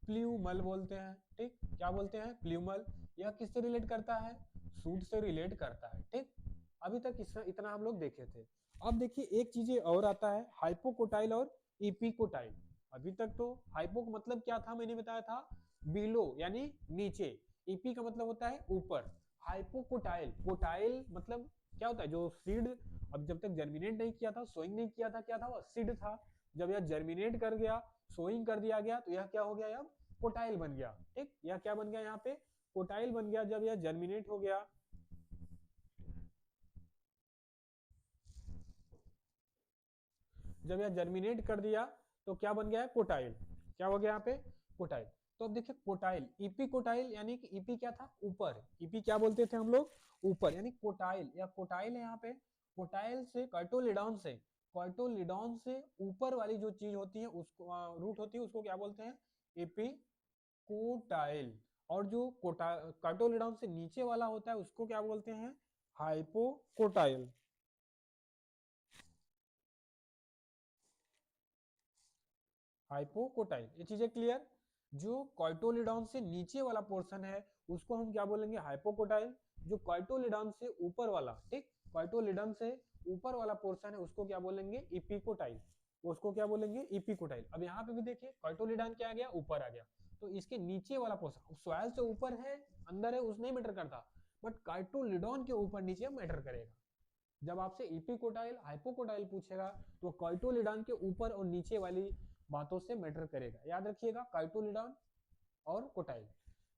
प्ल्यूमल बोलते हैं। ठीक, क्या बोलते हैं, प्ल्यूमल। यह किससे रिलेट करता है, सूट से रिलेट करता है। ठीक, अभी तक इतना हम लोग देखे थे। अब देखिए एक चीज और आता है, हाइपोकोटाइल और इपिकोटाइल। अभी तक तो हाइपो का मतलब क्या था, मैंने बताया था बिलो यानी नीचे, ईपी का मतलब होता है ऊपर। हाइपोकोटाइल, कोटाइल मतलब क्या होता है, जो सीड अब जब तक जर्मिनेट नहीं किया था, सोइंग नहीं किया था, क्या था वो सीड था। जब यह जर्मिनेट कर गया, सोइंग कर दिया गया, तो यह क्या हो गया, अब कोटाइल बन गया। ठीक, यह क्या बन गया, यहाँ पे कोटाइल बन गया जब यह जर्मिनेट हो गया। जब यह जर्मिनेट कर दिया तो क्या बन गया है, कोटाइल। क्या हो गया यहाँ पे, कोटाइल। तो अब देखिए कोटाइल, ईपी कोटाइल यानी कि ईपी क्या था, ऊपर। ईपी क्या बोलते थे हम लोग, ऊपर, यानी कोटाइल या कोटाइल है यहाँ पे। कोटाइल से कर्टोलिडॉन से, कर्टोलिडॉन से ऊपर वाली जो चीज होती है उसको रूट होती है उसको क्या बोलते हैं, एपी कोटाइल। और जो कार्टोलिडॉन से नीचे वाला होता है उसको क्या बोलते हैं, हाइपोकोटाइल। हाइपोकोटाइल, ये चीजें क्लियर। जो कार्टोलिडॉन से नीचे वाला पोर्शन है उसको हम क्या बोलेंगे, हाइपोकोटाइल। जो कार्टोलिडॉन से ऊपर वाला, ठीक, कार्टोलिडॉन से ऊपर वाला पोर्शन है उसको क्या बोलेंगे, इपिकोटाइल। उसको क्या बोलेंगे, इपिकोटाइल। अब यहाँ पे भी देखिए कार्टोलिडॉन क्या आ गया, ऊपर आ गया। तो इसके नीचे वाला पोर्शन सॉइल से ऊपर है, अंदर है, उस नहीं मैटर करता, बट कार्टोलिडॉन के ऊपर नीचे मैटर करेगा। जब आपसे इपिकोटाइल हाइपोकोटाइल पूछेगा तो कार्टोलिडॉन के ऊपर और नीचे वाली बातों से मैटर करेगा, याद रखिएगा, कार्टोलिडॉन और कोटाइल।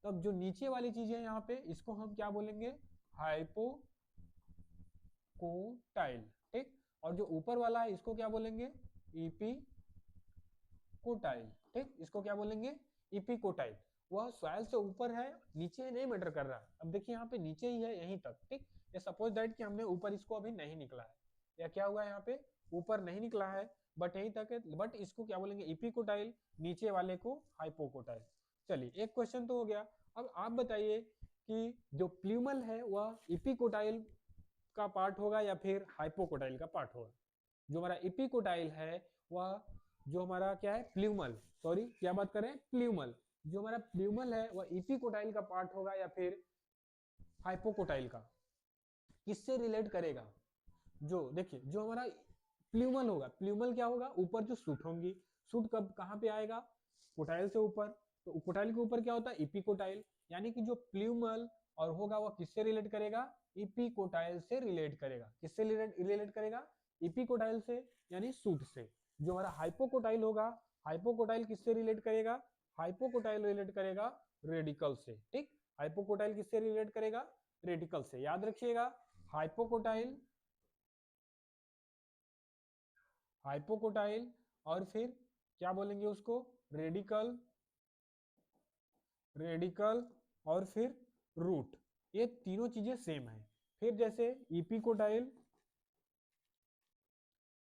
तब जो नीचे वाली चीज है यहाँ पे इसको हम क्या बोलेंगे, हाइपोकोटाइल, ठीक। और जो ऊपर वाला है इसको क्या बोलेंगे, इपिकोटाइल, ठीक। इसको क्या बोलेंगे, इपिकोटाइल। वह सॉइल से ऊपर है, नीचे नहीं मैटर कर रहा। अब देखिए यहाँ पे नीचे ही है यहीं तक, ठीक। ये सपोज दैट कि हमने ऊपर इसको अभी नहीं निकला है, या क्या हुआ है यहाँ पे, ऊपर नहीं निकला है बट यहीं तक है, बट इसको क्या बोलेंगे, इपिकोटाइल, नीचे वाले को हाइपोकोटाइल। चलिए एक क्वेश्चन तो हो गया। अब आप बताइए कि जो प्ल्यूमल है वह इपिकोटाइल का पार्ट होगा या फिर हाइपोकोटाइल का पार्ट होगा। जो हमारा इपिकोटाइल है वह, जो हमारा क्या है, प्ल्यूमल, सॉरी क्या बात करें, प्ल्यूमल। जो हमारा प्ल्यूमल है वह इपिकोटाइल का पार्ट होगा या फिर हाइपोकोटाइल का, किससे रिलेट करेगा। जो देखिए जो हमारा प्ल्यूमल होगा, प्ल्यूमल क्या होगा, ऊपर जो सूट होंगी, सूट कब कहाँ पे आएगा, कोटाइल से ऊपर। तो कोटाइल के ऊपर क्या होता है, इपिकोटाइल। यानी कि जो प्ल्यूमल और होगा वह किससे रिलेट करेगा, इपिकोटाइल से रिलेट करेगा। किससे रिलेट करेगा, इपिकोटाइल से, यानी सूट से। जो हमारा हाइपोकोटाइल होगा, हाइपोकोटाइल किससे रिलेट करेगा, हाइपोकोटाइल रिलेट करेगा रेडिकल से, ठीक। हाइपोकोटाइल किससे रिलेट करेगा, रेडिकल से, याद रखिएगा। हाइपोकोटाइल, हाइपोकोटाइल और फिर क्या बोलेंगे उसको, रेडिकल, रेडिकल और फिर रूट। ये तीनों चीजें सेम है। फिर जैसे इपिकोटाइल,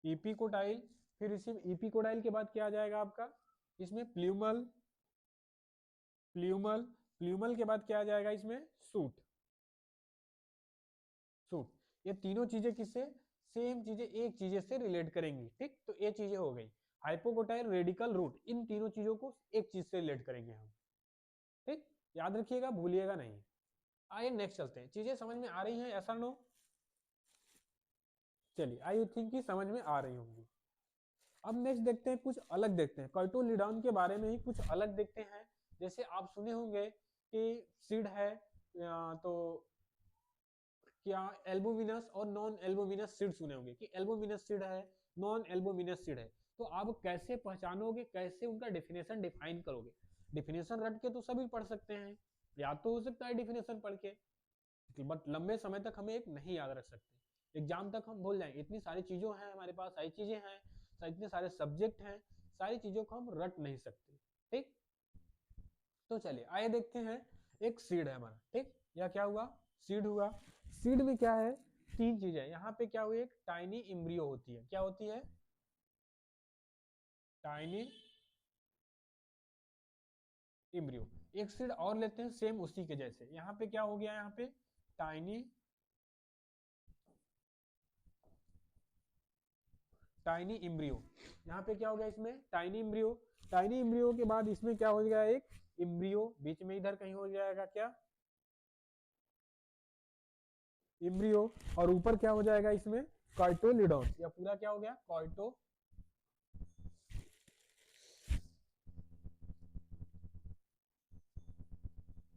इपिकोटाइल, फिर इसी इपिकोटाइल के बाद क्या आ जाएगा आपका, इसमें प्ल्यूमल, प्ल्यूमल, प्ल्यूमल के बाद क्या आ जाएगा इसमें, सूट, सूट। ये तीनों चीजें किससे, सेम चीजें, एक चीजें से रिलेट करेंगी, ठीक। तो ये चीजें हो गई, हाइपोकोटाइल, रेडिकल, रूट, इन तीनों चीजों को एक चीज से रिलेट करेंगे हम, ठीक। याद रखिएगा, भूलिएगा नहीं। आइए नेक्स्ट चलते हैं। चीजें समझ में आ रही हैं, ऐसा नो, चलिए आई थिंक कि समझ में आ रही होंगी। अब नेक्स्ट देखते हैं, कुछ अलग देखते हैं, कर्टोलिडॉन के बारे में ही कुछ अलग देखते हैं। जैसे आप सुने होंगे कि सीड है, तो क्या एल्बुमिनस और नॉन एल्बुमिनस सीड सुने होंगे, कि एल्बुमिनस सीड है, नॉन एल्बुमिनस सीड है। तो आप कैसे पहचानोगे, कैसे उनका डेफिनेशन डिफाइन करोगे। डेफिनेशन रट के तो सभी पढ़ सकते हैं, या तो हो सकता है डेफिनेशन पढ़ के, बट लंबे समय तक हमें एक नहीं याद रख सकते, एग्जाम तक हम भूल जाएंगे। इतनी सारी चीजों हैं हमारे पास, सारी चीजें हैं, इतने सारे सब्जेक्ट हैं, सारी चीजों को हम रट नहीं सकते, ठीक। तो चलिए आइए देखते हैं। एक सीड है हमारा, ठीक, या क्या हुआ, सीड हुआ। सीड में क्या है, तीन चीजें यहाँ पे क्या हुई, एक टाइनी इम्ब्रियो होती है, क्या होती है, टाइनी इम्ब्रियो। एक सीड और लेते हैं सेम उसी के जैसे, यहाँ पे क्या हो गया, यहाँ पे टाइनी, टाइनी इम्ब्रियो। यहाँ पे क्या हो गया, इसमें टाइनी इम्ब्रियो। टाइनी इम्ब्रियो के बाद इसमें क्या हो गया, एक इम्ब्रियो बीच में इधर कहीं हो जाएगा, क्या, इम्ब्रियो। और ऊपर क्या हो जाएगा इसमें, कार्टोलिडॉन, या पूरा क्या हो गया,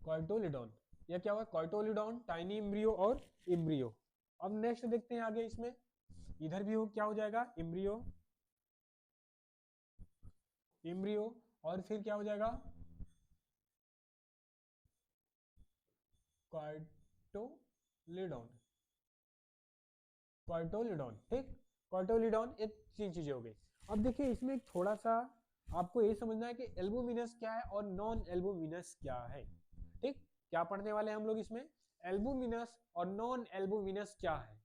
कार्टोलिडॉन। या क्या हुआ, कार्टोलिडॉन, टाइनी इम्ब्रियो और इम्ब्रियो। अब नेक्स्ट देखते हैं आगे, इसमें इधर भी हो क्या हो जाएगा, इम्ब्रियो, इम्ब्रियो, और फिर क्या हो जाएगा, कार्टोलिडॉन, कार्टोलिडॉन, ठीक। कार्टोलिडॉन, ये तीन चीजें हो गई। अब देखिए इसमें एक थोड़ा सा आपको ये समझना है कि एल्बुमिनस क्या है और नॉन एल्बुमिनस क्या है। ठीक, क्या पढ़ने वाले हैं हम लोग इसमें, एल्बुमिनस और नॉन एल्बुमिनस क्या है,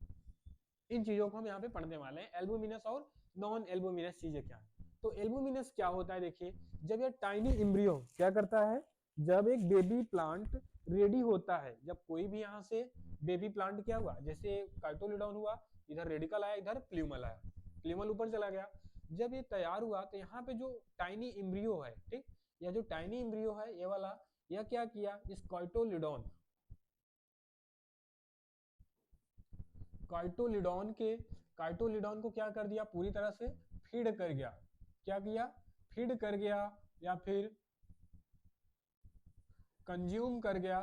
इन चीजों को हम यहाँ पे पढ़ने वाले हैं। एल्बुमिनस और नॉन एल्बुमिनस चीजें क्या है। तो एल्बुमिनस क्या होता है, देखिए जब ये टाइनी एम्ब्रियो क्या करता है, जब एक बेबी प्लांट रेडी होता है, जब कोई भी यहाँ से बेबी प्लांट क्या हुआ, जैसे काइटोलिडॉन हुआ, इधर रेडिकल आया, इधर प्ल्यूमल आया, प्ल्यूमल ऊपर चला गया, जब ये तैयार हुआ तो यहाँ पे जो टाइनी एम्ब्रियो है, ठीक, या जो टाइनी एम्ब्रियो है ये वाला, यह क्या किया, इस काइटोलिडॉन काइटोलिडॉन के काइटोलिडॉन को क्या कर दिया, पूरी तरह से फीड कर गया, क्या किया, फीड कर गया या फिर कंज्यूम कर गया।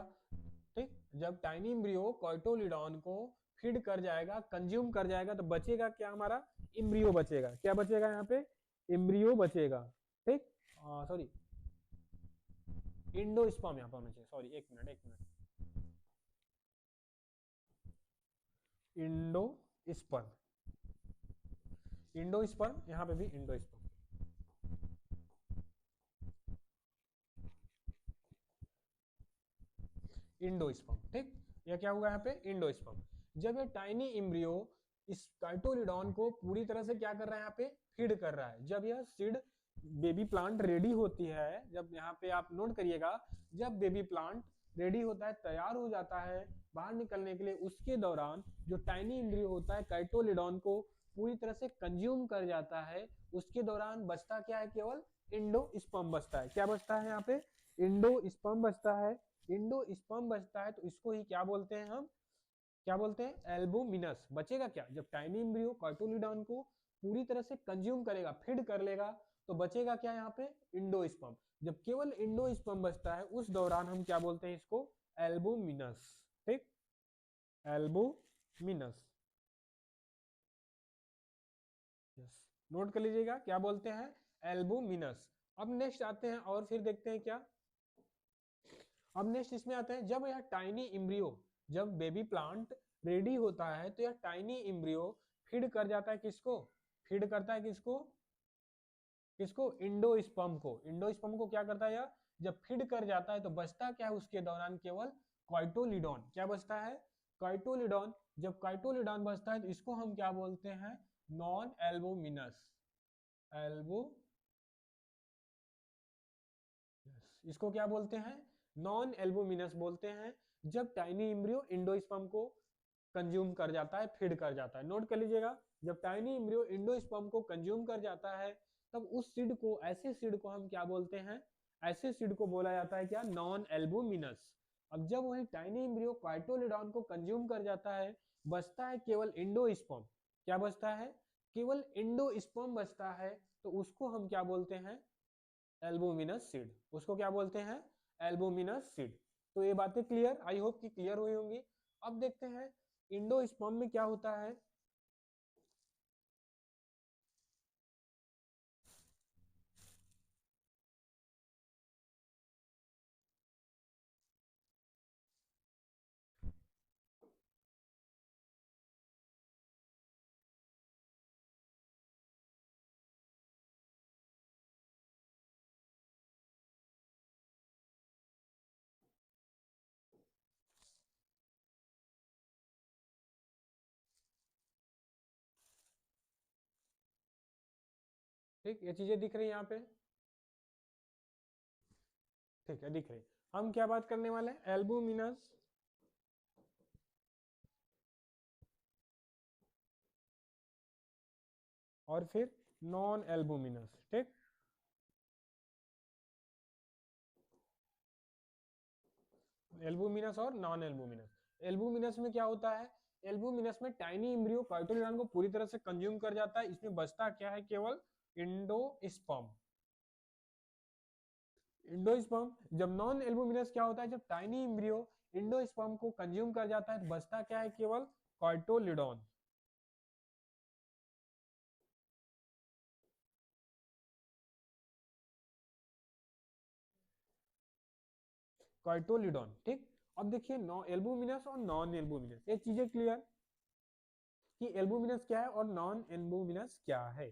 ठीक, जब टाइनी एम्ब्रियो काइटोलिडॉन को फीड कर जाएगा, कंज्यूम कर जाएगा, तो बचेगा क्या, हमारा एम्ब्रियो बचेगा। क्या बचेगा यहाँ पे, एम्ब्रियो बचेगा। ठीक, सॉरी इंडोस्पर्म यहाँ पर होना चाहिए, सॉरी एक मिनट एक मिनट, इंडोस्पर्म, इंडोस्पर्म यहाँ पे भी इंडोस्पर्म, इंडोस्पर्म। ठीक, यह क्या हुआ यहाँ पे, इंडोस्पर्म। जब ये टाइनी एम्ब्रियो इस काइटोलिडॉन को पूरी तरह से क्या कर रहा है, यहाँ पे फीड कर रहा है, जब यह सीड बेबी प्लांट रेडी होती है, जब यहाँ पे आप नोट करिएगा, जब बेबी प्लांट रेडी होता है, तैयार हो जाता है बाहर निकलने के लिए, उसके दौरान जो टाइनी एम्ब्रियो होता है काइटोलिडॉन को पूरी तरह से कंज्यूम कर जाता है, उसके दौरान बचता क्या है, केवल इंडोस्पर्म बचता है। क्या बचता है यहाँ पे, इंडोस्पर्म बचता है। इंडोस्पर्म बचता है तो इसको ही क्या बोलते हैं हम, क्या बोलते हैं, एल्बुमिनस। बचेगा क्या, जब टाइनी एम्ब्रियो काइटोलिडॉन को पूरी तरह से कंज्यूम करेगा, फीड कर लेगा, तो बचेगा क्या यहाँ पे, इंडोस्पर्म। जब केवल इंडोस्पर्म बचता है उस दौरान हम क्या बोलते हैं इसको, एल्बुमिनस। ठीक, एल्बुमिनस, यस, नोट कर लीजिएगा, क्या बोलते हैं, एल्बुमिनस। अब नेक्स्ट आते हैं और फिर देखते हैं क्या, अब नेक्स्ट इसमें आते हैं, जब यह टाइनी एम्ब्रियो, जब बेबी प्लांट रेडी होता है, तो यह टाइनी एम्ब्रियो फीड कर जाता है किसको, फीड करता है किसको, किसको, इंडोस्पर्म को। इंडोस्पर्म को क्या करता है यह, जब फीड कर जाता है तो बचता क्या है उसके दौरान, केवल काइटोलिडॉन। क्या बचता है, काइटोलिडॉन। जब काइटोलिडॉन बचता है तो इसको हम क्या बोलते हैं, नॉन एल्बुमिनस, एल्बो, इसको क्या बोलते हैं, नॉन एल्बुमिनस बोलते हैं। जब टाइनी एम्ब्रियो इंडोस्पर्म को कंज्यूम कर जाता है, फीड कर जाता है, नोट कर लीजिएगा, जब टाइनी एम्ब्रियो इंडोस्पर्म को कंज्यूम कर जाता है, तब उस सीड को, ऐसे सीड को हम क्या बोलते हैं, ऐसे सीड को बोला जाता है क्या, नॉन एल्बुमिनस। अब जब वही टाइनी एम्ब्रियो काइटोलिडॉन को कंज्यूम कर जाता है, बचता है केवल इंडोस्पर्म। क्या बचता है, केवल इंडोस्पर्म बचता है, तो उसको हम क्या बोलते हैं, एल्बुमिनस सीड। उसको क्या बोलते हैं, एल्बुमिनस सीड। तो ये बातें क्लियर, आई होप कि क्लियर हुई होंगी। अब देखते हैं इंडोस्पर्म में क्या होता है। ठीक, ये चीजें दिख रही है यहाँ पे, ठीक है दिख रही। हम क्या बात करने वाले हैं, एल्बुमिनस और फिर नॉन एल्बुमिनस। ठीक, एल्बुमिनस और नॉन एल्बुमिनस। एल्बुमिनस में क्या होता है, एल्बुमिनस में टाइनी एम्ब्रियो काइटोलिडॉन को पूरी तरह से कंज्यूम कर जाता है, इसमें बचता क्या है, केवल इंडोस्पर्म। इंडोस्पर्म। जब नॉन एल्बुमिनस क्या होता है, जब टाइनी एम्ब्रियो इंडोस्पर्म को कंज्यूम कर जाता है, तो बचता क्या है, केवल काइटोलिडॉन। काइटोलिडॉन। ठीक, अब देखिए नो एल्बुमिनस और नॉन एल्बुमिनस, ये चीजें क्लियर कि एल्बुमिनस क्या है और नॉन एल्बुमिनस क्या है।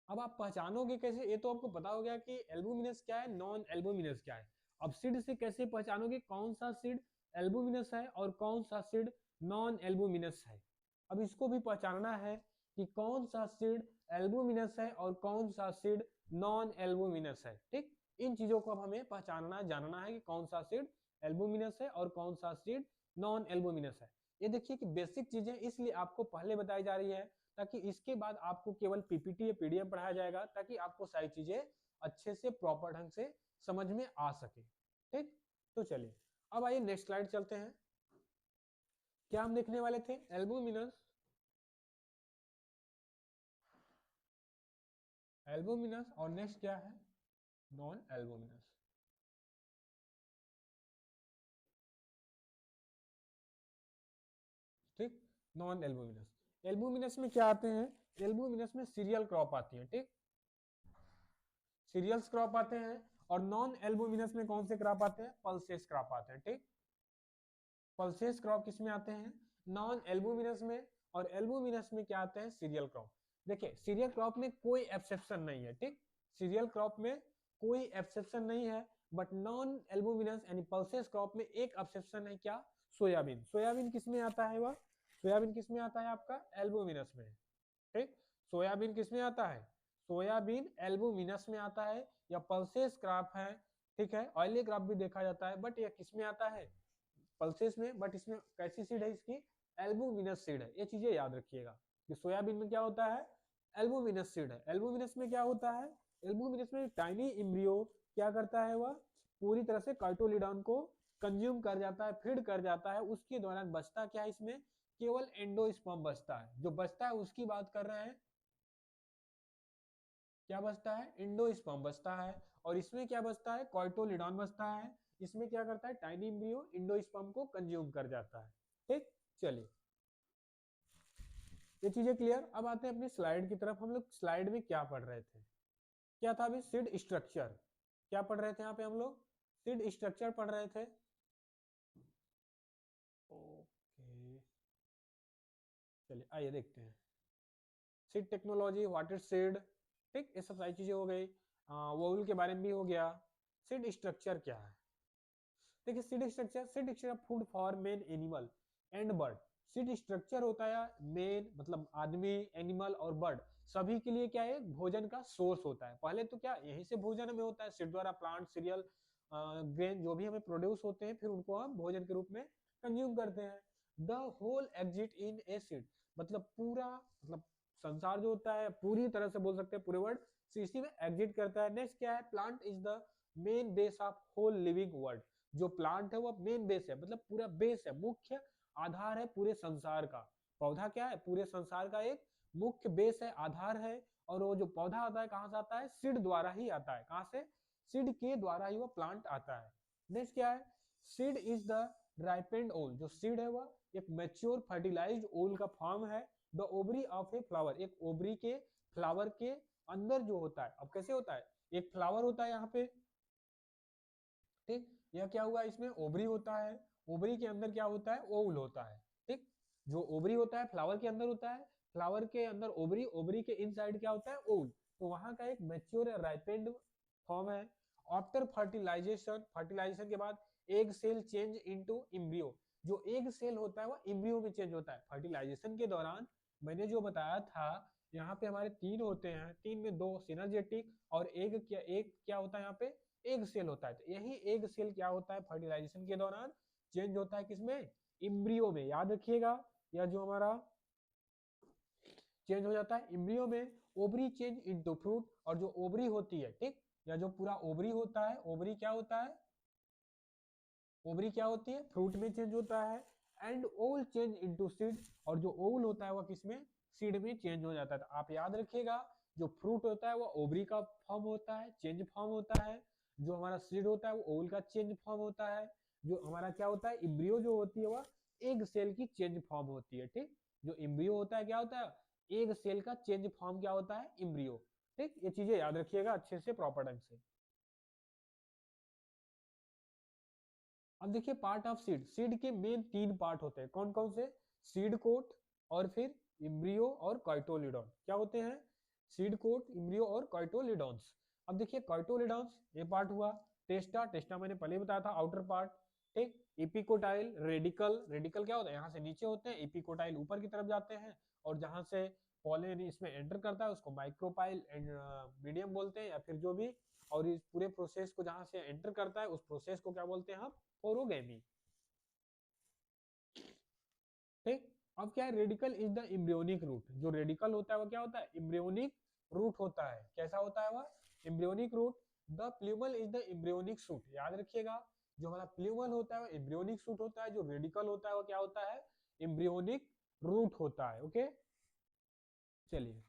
अब आप पहचानोगे कैसे, ये तो आपको पता हो गया कि एल्बुमिनस क्या है, नॉन एल्बुमिनस क्या है। अब सीड से कैसे पहचानोगे कौन सा सीड एल्बुमिनस है और कौन सा सीड नॉन एल्बुमिनस है। अब इसको भी पहचानना है कि कौन सा सीड एल्बुमिनस है और कौन सा सीड नॉन एल्बुमिनस है। ठीक, इन चीजों को अब हमें पहचानना जानना है कि कौन सा सीड एल्बुमिनस है और कौन सा सीड नॉन एल्बुमिनस है। ये देखिए कि बेसिक चीजें इसलिए आपको पहले बताई जा रही है ताकि इसके बाद आपको केवल पीपीटी या पीडीएफ पढ़ाया जाएगा, ताकि आपको सारी चीजें अच्छे से प्रॉपर ढंग से समझ में आ सके। ठीक, तो चलिए अब आइए नेक्स्ट स्लाइड चलते हैं। क्या हम देखने वाले थे, एल्बुमिनस, एल्बुमिनस और नेक्स्ट क्या है, नॉन एल्बुमिनस। ठीक, नॉन एल्बुमिनस, एल्बुमिनस में क्या आते हैं, एल्बुमिनस में सीरियल क्रॉप आती है। ठीक, सीरियल्स क्रॉप आते हैं। और नॉन एल्बुमिनस में कौन से क्रॉप आते हैं, पल्सेस क्रॉप आते हैं। ठीक, पल्सेस क्रॉप किसमें आते हैं, नॉन एल्बुमिनस में। और एल्बुमिनस में क्या आते हैं, सीरियल क्रॉप। देखिए सीरियल क्रॉप में कोई एक्सेप्शन नहीं है। ठीक, सीरियल क्रॉप में कोई एक्सेप्शन नहीं है, बट नॉन एल्बुमिनस यानी पल्सेस क्रॉप में एक एक्सेप्शन है, क्या, सोयाबीन। सोयाबीन किसमें आता है, वह सोयाबीन किसमें आता है, आपका एल्बुमिनस में। ठीक, सोयाबीन किसमें आता है, सोयाबीन एल्बुमिनस में आता है, या पल्सेस क्रॉप है। ठीक है, ऑयली क्रॉप भी देखा जाता है, बट यह किसमें आता है, पल्सेस में। बट इसमें कैसी सीड है इसकी, एल्बुमिनस सीड है। ये चीजें याद रखिएगा कि सोयाबीन में क्या होता है, एल्बुमिनस सीड है। एल्बुमिनस में क्या होता है, एल्बुमिनस में टाइनी इम्ब्रियो क्या करता है, वह पूरी तरह से कार्टोलिडॉन को कंज्यूम कर जाता है, फीड कर जाता है। उसके दौरान बचता क्या है, इसमें केवल एंडोस्पर्म बचता है। जो बचता है उसकी बात कर रहे हैं, क्या बचता है, एंडोस्पर्म बचता है। और इसमें क्या बचता है, कॉर्टोलिडॉन बचता है। इसमें क्या करता है, टाइनी एम्ब्रियो एंडोस्पर्म को कंज्यूम कर जाता है। ठीक, चलिए ये चीजें क्लियर। अब आते हैं अपनी स्लाइड की तरफ। हम लोग स्लाइड में क्या पढ़ रहे थे, क्या था अभी, सीड स्ट्रक्चर। क्या पढ़ रहे थे यहाँ पे हम लोग, सीड स्ट्रक्चर पढ़ रहे थे। ओके, चलिए आइए देखते हैं seed technology, what is seed. ठीक, ये सब सारी चीजें हो गई। वोवल के बारे में भी हो गया। सीड स्ट्रक्चर क्या है, देखिए seed structure, seed structure food for main animal and bird. Seed structure होता है मेन मतलब आदमी, एनिमल और बर्ड सभी के लिए क्या है, भोजन का सोर्स होता है। पहले तो क्या यहीं से भोजन हमें होता है, सीड द्वारा प्लांट, सीरियल, ग्रेन जो भी हमें प्रोड्यूस होते हैं, फिर उनको हम भोजन के रूप में कंज्यूम करते हैं। The whole exit in a seed, मतलब पूरा, मतलब संसार जो होता है पूरी तरह से बोल सकते हैं, पूरे वर्ल्ड इसी में एग्जिट करता है। नेक्स्ट क्या है, plant is the main base of whole living world. जो प्लांट है वो मेन बेस है, मतलब पूरा बेस है, मुख्य आधार है पूरे संसार का। पौधा क्या है, पूरे संसार का एक मुख्य बेस है, आधार है। और वो जो पौधा आता है कहां से आता है, सीड द्वारा ही आता है। कहां से, सीड के द्वारा ही वो प्लांट आता है। नेक्स्ट क्या है, सीड इज द राइपेंड ओल। जो सीड है वह एक मैच्योर फर्टिलाइज्ड ओल का फॉर्म है। The ovary of a flower, एक ओवरी के फ्लावर के अंदर जो होता है। अब कैसे होता है, एक फ्लावर होता है यहाँ पे। ठीक, यह क्या हुआ, इसमें ओवरी होता है, ओवरी के अंदर क्या होता है, ओवल होता है। ठीक, जो ओवरी होता है फ्लावर के अंदर होता है, फ्लावर के अंदर ओवरी, ओवरी के इनसाइड क्या होता है, ओवल। तो वहां का एक मैच्योर राइपेंड फॉर्म है। आफ्टर फर्टिलाइजेशन, फर्टिलाइजेशन के बाद egg cell change into embryo. जो एग सेल होता है वो एम्ब्रियो में चेंज होता है। फर्टिलाइजेशन के दौरान मैंने जो बताया था, यहाँ पे हमारे तीन होते हैं, तीन में दो सिनर्जेटिक और एक क्या होता है यहाँ पे, एग सेल होता है। तो यही एग सेल क्या होता है, फर्टिलाइजेशन के दौरान चेंज होता है किसमें, इम्ब्रियो में। याद रखिएगा, या जो हमारा चेंज हो जाता है इम्ब्रियो में। ओवरी चेंज इनटू फ्रूट, और जो ओवरी होती है, ठीक, या जो पूरा ओवरी होता है, ओवरी क्या होता है, ओवरी क्या होती है, फ्रूट में चेंज होता है। And Oval change into seed, और जो ओवल होता है वह किसमें, सीड में चेंज हो जाता है। तो आप याद रखिएगा, जो फ्रूट होता है वो ओवरी का फॉर्म होता है, चेंज फॉर्म होता है। जो हमारा सीड होता है वो ओवल का चेंज फॉर्म होता है। जो हमारा क्या होता है, इम्ब्रियो जो होती है वह एग सेल की चेंज फॉर्म होती है। ठीक, जो इम्ब्रियो होता है क्या होता है, एग सेल का चेंज फॉर्म क्या होता है, इम्ब्रियो। ठीक, ये चीजें याद रखिएगा अच्छे से, प्रॉपर ढंग से। अब देखिए पार्ट ऑफ सीड, सीड के मेन तीन पार्ट होते हैं, कौन कौन से, सीड कोट, और फिर इम्ब्रियो और काइटोलिडॉन। क्या होते हैं, सीड कोट, इम्ब्रियो और काइटोलिडॉन्स। अब देखिए काइटोलिडॉन्स ये पार्ट हुआ, टेस्टा, टेस्टा मैंने पहले बताया था आउटर पार्ट, ठीक। एपिकोटाइल, रेडिकल, रेडिकल क्या होता है, यहाँ से नीचे होते हैं, एपिकोटाइल ऊपर की तरफ जाते हैं, और जहां से पॉलन इसमें एंटर करता है उसको माइक्रोपाइल मीडियम बोलते हैं, या फिर जो भी, और इस पूरे प्रोसेस को जहां से एंटर करता है उस प्रोसेस को क्या बोलते हैं हम, फोरोगेमी, ठीक। अब क्या है, radical is the embryonic root, जो रेडिकल होता है वो क्या होता है, एम्ब्रियोनिक रूट होता है। कैसा होता है वह, embryonic root. The plumule is the embryonic shoot, याद रखिएगा, जो हमारा प्ल्यूमल होता है वो एम्ब्रियोनिक सूट होता है, जो रेडिकल होता है वो क्या होता है, एम्ब्रियोनिक रूट होता है। ओके, चलिए,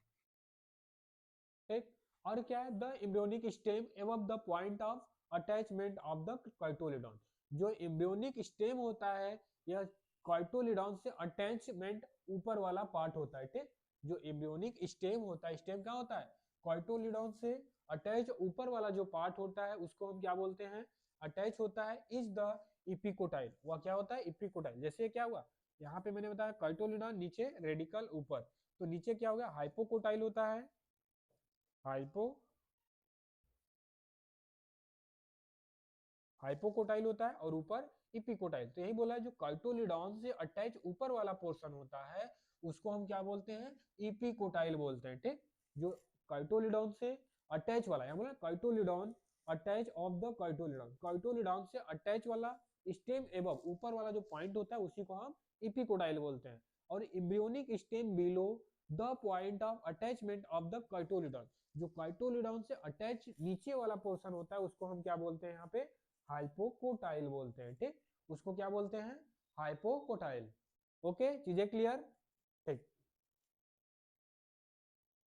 ठीक। और क्या है, the embryonic stem above the point of attachment of the cotyledon, जो एम्ब्रियोनिक स्टेम होता है यह काइटोलिडॉन से अटैचमेंट ऊपर वाला पार्ट होता है, ठीक। जो एम्ब्रियोनिक स्टेम होता है, स्टेम क्या होता है, काइटोलिडॉन से अटैच ऊपर वाला जो पार्ट होता है उसको हम क्या बोलते हैं, अटैच होता है, इज द इपिकोटाइल, वह क्या होता है, इपिकोटाइल। जैसे क्या हुआ, यहाँ पे मैंने बताया काइटोलिडॉन नीचे, रेडिकल ऊपर, तो नीचे क्या हो गया, हाइपोकोटाइल होता है, हाइपो हाइपोकोटाइल होता है, और ऊपर इपिकोटाइल। तो यही बोला है, जो काइटोलिडॉन से अटैच ऊपर वाला पोर्शन होता है उसको हम क्या बोलते हैं, इपिकोटाइल बोलते हैं, ठीक। जो काइटोलिडॉन से अटैच वाला, यहाँ बोला काइटोलिडॉन अटैच ऑफ द काइटोलिडॉन, काइटोलिडॉन से अटैच वाला स्टेम एबव ऊपर वाला जो पॉइंट होता है उसी को हम इपिकोटाइल बोलते हैं। और embryonic stem below the point of attachment of the cotyledon, जो काइटोलिडॉन से अटैच नीचे वाला पोर्शन होता है उसको हम क्या बोलते हैं, यहाँ पे हाइपोकोटाइल बोलते हैं, ठीक। उसको क्या बोलते हैं, हाइपोकोटाइल। ओके, चीजें क्लियर, ठीक।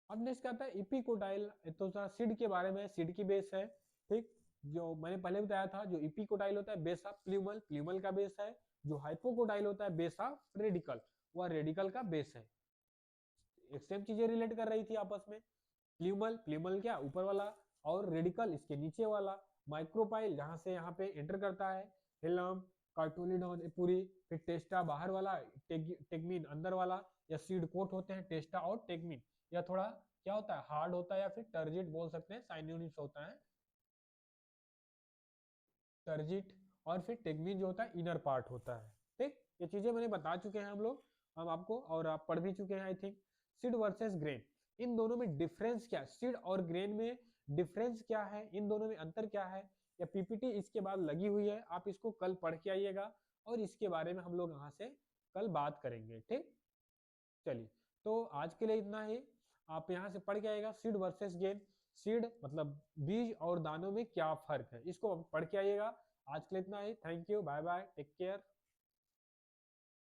अब नेक्स्ट आता है इपिकोटाइल, तो सिड के बारे में, सिड की बेस है, ठीक। जो मैंने पहले बताया था, जो इपिकोटाइल होता है बेस ऑफ प्ल्यूमल, प्ल्यूमल का बेस है। जो हाइपोकोटाइल होता है बेस ऑफ रेडिकल, वह रेडिकल का बेस है। एक सेम चीजें रिलेट कर रही थी आपस में, प्ल्यूमल, प्ल्यूमल क्या ऊपर वाला, और रेडिकल इसके नीचे वाला, माइक्रोपाइल जहां से यहाँ पे एंटर करता है, हिलम, कार्टोलिडॉन पूरी, फिर टेस्टा बाहर वाला, टेगमिन अंदर वाला, या सीड कोट होते हैं टेस्टा और टेगमिन, या थोड़ा क्या होता है, हार्ड होता है, या फिर टर्जिट बोल सकते हैं, साइनोनिम्स होता है, टर्जिट, और फिर टेगमिन जो होता है इनर पार्ट होता है, ठीक। ये चीजें मैंने बता चुके हैं हम लोग, हम आपको, और आप पढ़ भी चुके हैं I think. Seed versus grain, इन दोनों में डिफरेंस क्या है, सीड और ग्रेन में डिफरेंस क्या है, इन दोनों में अंतर क्या है, या पीपीटी इसके बाद लगी हुई है, आप इसको कल पढ़ के आइएगा, और इसके बारे में हम लोग यहाँ से कल बात करेंगे, ठीक। चलिए, तो आज के लिए इतना ही, आप यहाँ से पढ़ के आइएगा सीड वर्सेस ग्रेन, सीड मतलब बीज और दानों में क्या फर्क है, इसको पढ़ के आइएगा। आज के लिए इतना ही, thank you, bye bye, take care.